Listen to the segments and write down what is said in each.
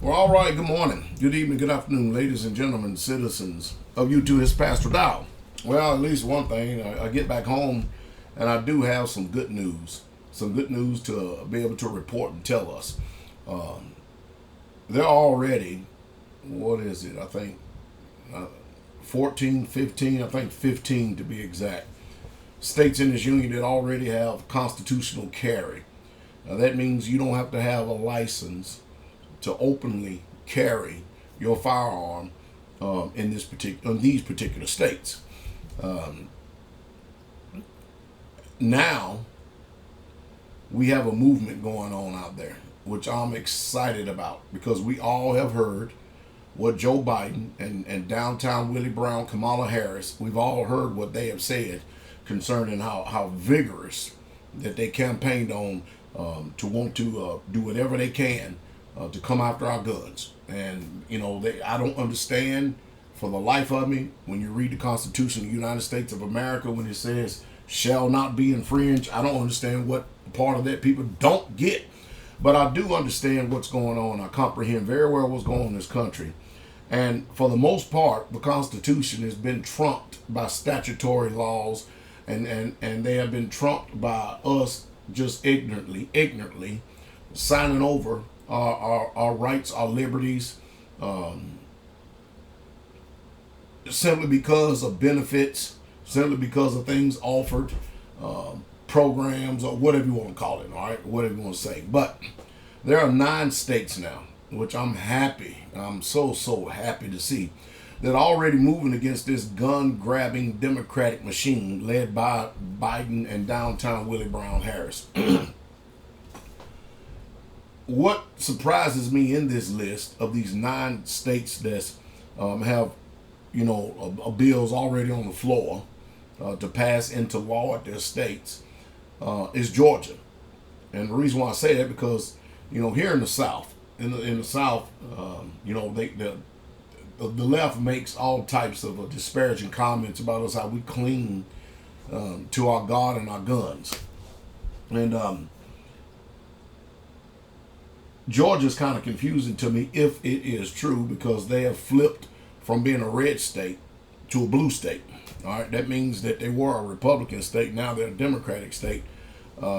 Well, all right, good morning, good evening, good afternoon, ladies and gentlemen, citizens of YouTube. It's Pastor Dowell. Well, at least one thing, I get back home and I do have some good news. Some good news to be able to report and tell us. Um, they're already, what is it? I think 14, 15, I think 15 to be exact, states in this union that already have constitutional carry. That means you don't have to have a license to openly carry your firearm in these particular states. Um, Now we have a movement going on out there, which I'm excited about because we all have heard what Joe Biden and downtown Willie Brown, Kamala Harris, we've all heard what they have said concerning how vigorous that they campaigned on to want to do whatever they can to come after our guns. And, I don't understand for the life of me when you read the Constitution of the United States of America when it says shall not be infringed. I don't understand what part of that people don't get. But I do understand what's going on. I comprehend very well what's going on in this country. And for the most part, the Constitution has been trumped by statutory laws, and they have been trumped by us just ignorantly signing over our rights, our liberties, simply because of benefits, simply because of things offered, programs, or whatever you want to call it, all right, whatever you want to say. But there are 9 states now, which I'm happy, I'm so happy to see, that are already moving against this gun-grabbing Democratic machine led by Biden and downtown Willie Brown Harris. What surprises me in this list of these 9 states that have, bills already on the floor to pass into law at their states is Georgia. And the reason why I say that because, here in the South, in the South, the left makes all types of disparaging comments about us, how we cling to our God and our guns. And Georgia's kind of confusing to me if it is true, because they have flipped from being a red state to a blue state. All right, that means that they were a Republican state, now they're a Democratic state,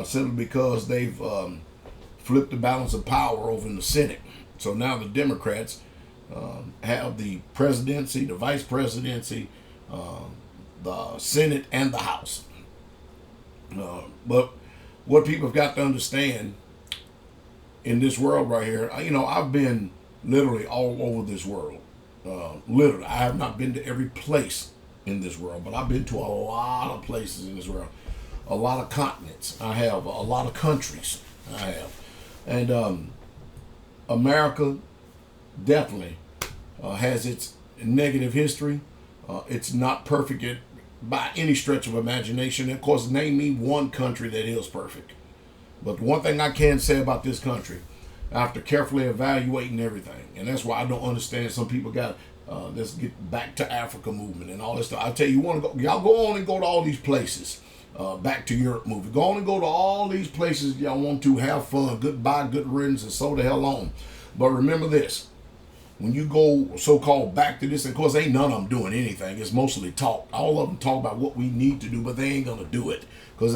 simply because they've flipped the balance of power over in the Senate. So now the Democrats have the presidency, the vice presidency, the Senate, and the House. But what people have got to understand in this world right here, I've been literally all over this world. Literally, I have not been to every place in this world, but I've been to a lot of places in this world, a lot of continents. I have a lot of countries. I have, and America definitely has its negative history. It's not perfect by any stretch of imagination. Of course, name me one country that is perfect. But one thing I can say about this country, after carefully evaluating everything, and that's why I don't understand some people got let's get back to Africa movement and all this stuff. I tell you, y'all go on and go to all these places. Back to Europe movie. Go on and go to all these places y'all want to have fun. Goodbye, good riddance, and so the hell on. But remember this. When you go so-called back to this, and of course ain't none of them doing anything. It's mostly talk. All of them talk about what we need to do, but they ain't going to do it. Because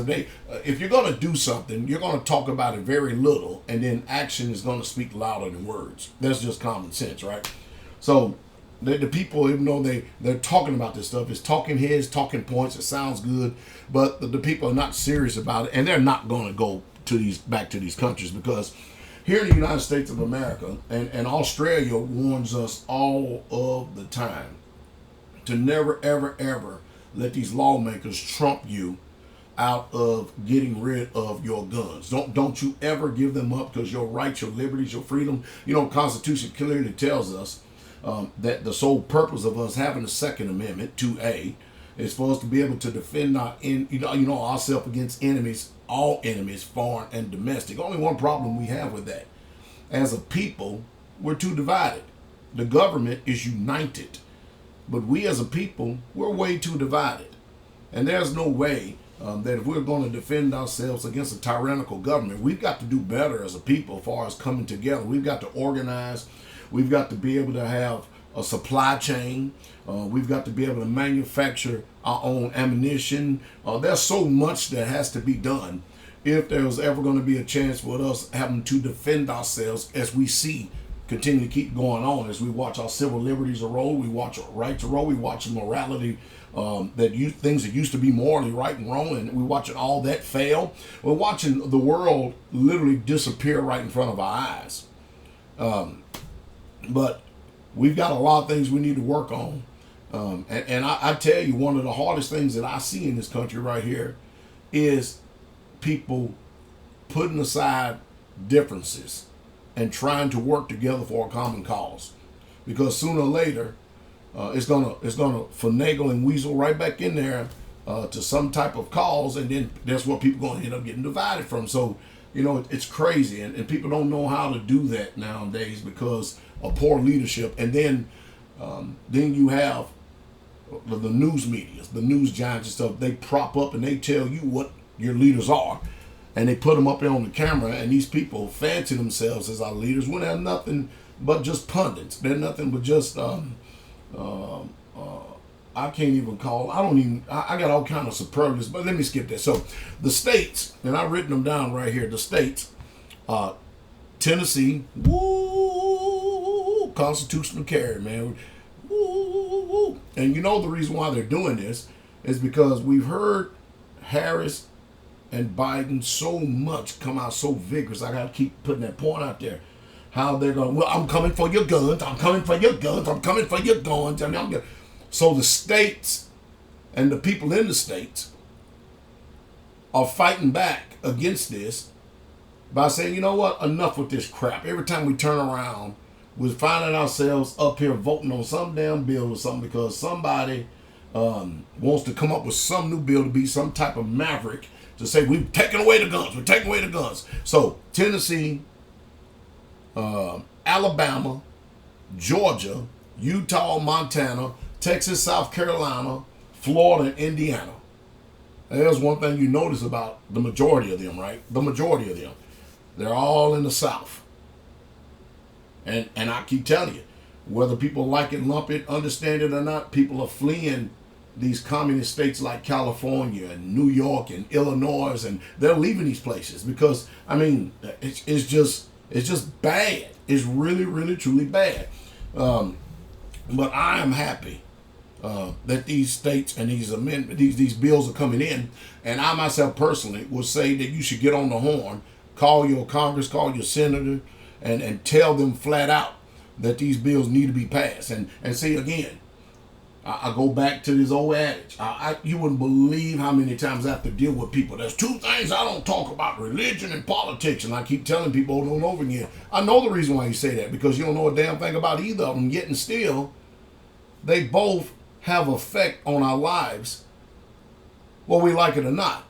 if you're going to do something, you're going to talk about it very little, and then action is going to speak louder than words. That's just common sense, right? So the people, even though they're talking about this stuff, it's talking heads, talking points, it sounds good, but the people are not serious about it, and they're not going to go back to these countries, because here in the United States of America, and Australia warns us all of the time to never, ever, ever let these lawmakers trump you out of getting rid of your guns. Don't you ever give them up, because your rights, your liberties, your freedom, the Constitution clearly tells us that the sole purpose of us having the Second Amendment, 2A, is for us to be able to defend ourselves against enemies, all enemies, foreign and domestic. Only one problem we have with that. As a people, we're too divided. The government is united, but we as a people, we're way too divided. And there's no way that if we're going to defend ourselves against a tyrannical government, we've got to do better as a people as far as coming together. We've got to organize. We've got to be able to have a supply chain. We've got to be able to manufacture our own ammunition. There's so much that has to be done if there's ever going to be a chance for us having to defend ourselves as we see continue to keep going on, as we watch our civil liberties erode, we watch our rights erode, we watch morality, things that used to be morally right and wrong, and we watching all that fail. We're watching the world literally disappear right in front of our eyes. But we've got a lot of things we need to work on. And I tell you, one of the hardest things that I see in this country right here is people putting aside differences and trying to work together for a common cause. Because sooner or later, it's gonna finagle and weasel right back in there to some type of cause, and then that's what people are gonna end up getting divided from. So, it's crazy, and people don't know how to do that nowadays because of poor leadership. And then you have the news media, the news giants and stuff. They prop up and they tell you what your leaders are, and they put them up there on the camera, and these people fancy themselves as our leaders when they're nothing but just pundits. They're nothing but just I can't even call. I got all kind of superlatives, but let me skip that. So the states, and I've written them down right here. The states, Tennessee, woo, constitutional carry, man, woo. And the reason why they're doing this is because we've heard Harris and Biden so much come out so vigorous. I got to keep putting that point out there. How they're going, well, I'm coming for your guns. I'm coming for your guns. I'm coming for your guns. So the states and the people in the states are fighting back against this by saying, you know what, enough with this crap. Every time we turn around, we're finding ourselves up here voting on some damn bill or something because somebody wants to come up with some new bill to be some type of maverick to say, we've taken away the guns. We're taking away the guns. So Tennessee, Alabama, Georgia, Utah, Montana, Texas, South Carolina, Florida, and Indiana. And there's one thing you notice about the majority of them, right? The majority of them. They're all in the South. And I keep telling you, whether people like it, lump it, understand it or not, people are fleeing these communist states like California and New York and Illinois, and they're leaving these places because, it's just bad. It's really, really, truly bad. But I am happy that these states and these amendments, these bills are coming in, and I myself personally will say that you should get on the horn, call your Congress, call your senator, and tell them flat out that these bills need to be passed. And see, again, I go back to this old adage. You wouldn't believe how many times I have to deal with people. There's two things I don't talk about: religion and politics. And I keep telling people over and over again, I know the reason why you say that, because you don't know a damn thing about either of them, yet and still, they both have effect on our lives, whether we like it or not.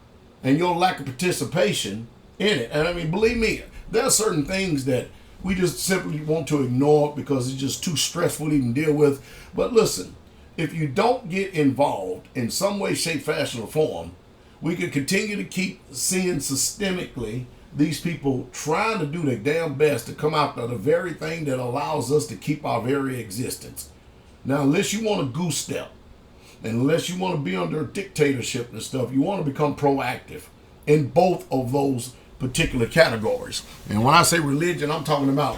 And your lack of participation in it. And believe me, there are certain things that we just simply want to ignore because it's just too stressful to even deal with. But listen, if you don't get involved in some way, shape, fashion, or form, we can continue to keep seeing systemically these people trying to do their damn best to come after the very thing that allows us to keep our very existence. Now, unless you want to goose step, and unless you want to be under a dictatorship and stuff, you want to become proactive in both of those particular categories. And when I say religion, I'm talking about,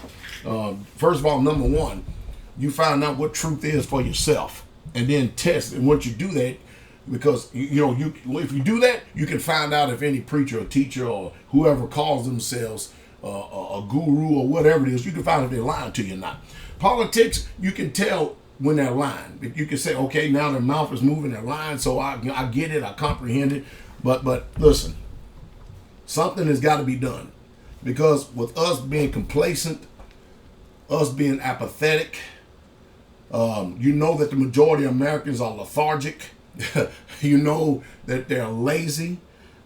first of all, number one, you find out what truth is for yourself. And then test. And once you do that, because if you do that, you can find out if any preacher or teacher or whoever calls themselves a guru or whatever it is, you can find if they're lying to you or not. Politics, you can tell when they're lying. You can say, okay, now their mouth is moving, they're lying, so I get it, I comprehend it. But listen, something has got to be done, because with us being complacent, us being apathetic, you know that the majority of Americans are lethargic. You know that they're lazy.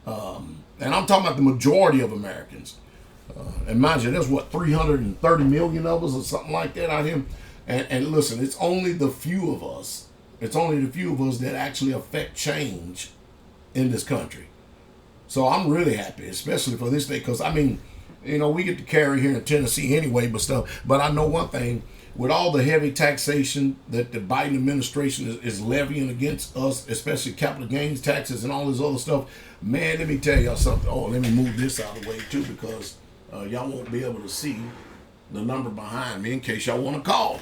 And I'm talking about the majority of Americans. Imagine there's 330 million of us or something like that out here. And listen, it's only the few of us. It's only the few of us that actually affect change in this country. So I'm really happy, especially for this day, because I mean, we get to carry here in Tennessee anyway, but I know one thing: with all the heavy taxation that the Biden administration is levying against us, especially capital gains taxes and all this other stuff, man, let me tell y'all something. Oh, let me move this out of the way too, because y'all won't be able to see the number behind me in case y'all want to call.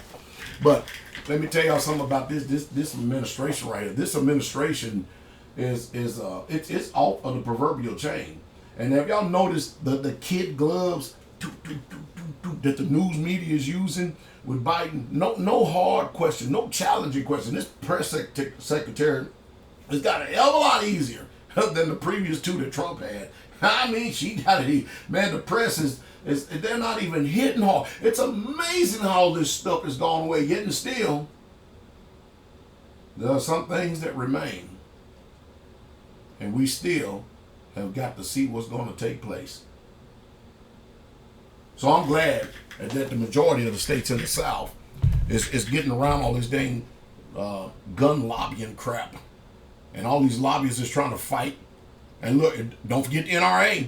But let me tell y'all something about this administration right here. This administration is it's off of the proverbial chain. And have y'all noticed the kid gloves that the news media is using with Biden? No hard question, no challenging question. This press secretary has got it a hell of a lot easier than the previous two that Trump had. I mean, she got it. Man, the press is they're not even hitting hard. It's amazing how this stuff has gone away. Yet and still, there are some things that remain, and we still have got to see what's going to take place. So I'm glad that the majority of the states in the South is getting around all this dang gun lobbying crap, and all these lobbyists is trying to fight. And look, don't forget the NRA.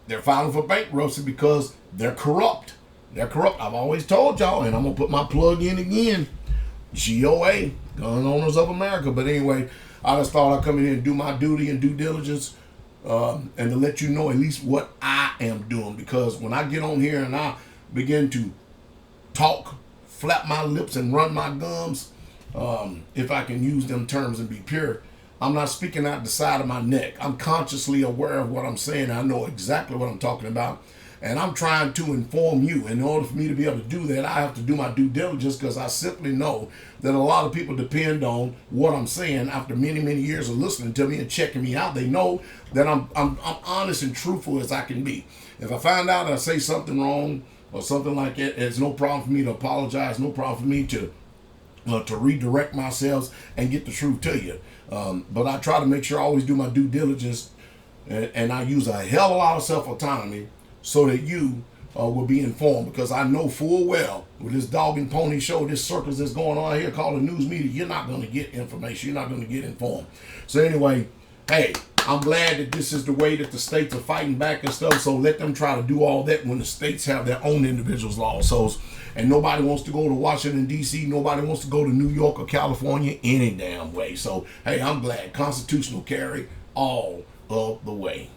They're filing for bankruptcy because they're corrupt. They're corrupt. I've always told y'all, and I'm going to put my plug in again. GOA, Gun Owners of America. But anyway, I just thought I'd come in here and do my duty and due diligence, and to let you know at least what I am doing. Because when I get on here and I begin to talk, flap my lips and run my gums, if I can use them terms and be pure, I'm not speaking out the side of my neck. I'm consciously aware of what I'm saying. I know exactly what I'm talking about. And I'm trying to inform you. In order for me to be able to do that, I have to do my due diligence, because I simply know that a lot of people depend on what I'm saying after many, many years of listening to me and checking me out. They know that I'm honest and truthful as I can be. If I find out I say something wrong or something like that, it's no problem for me to apologize, no problem for me to redirect myself and get the truth to you. But I try to make sure I always do my due diligence, and I use a hell of a lot of self-autonomy so that you will be informed, because I know full well with this dog and pony show, this circus that's going on here called the news media, you're not going to get information. You're not going to get informed. So anyway, hey, I'm glad that this is the way that the states are fighting back and stuff. So let them try to do all that when the states have their own individuals' laws. So, and nobody wants to go to Washington, D.C. Nobody wants to go to New York or California any damn way. So, hey, I'm glad. Constitutional carry all of the way.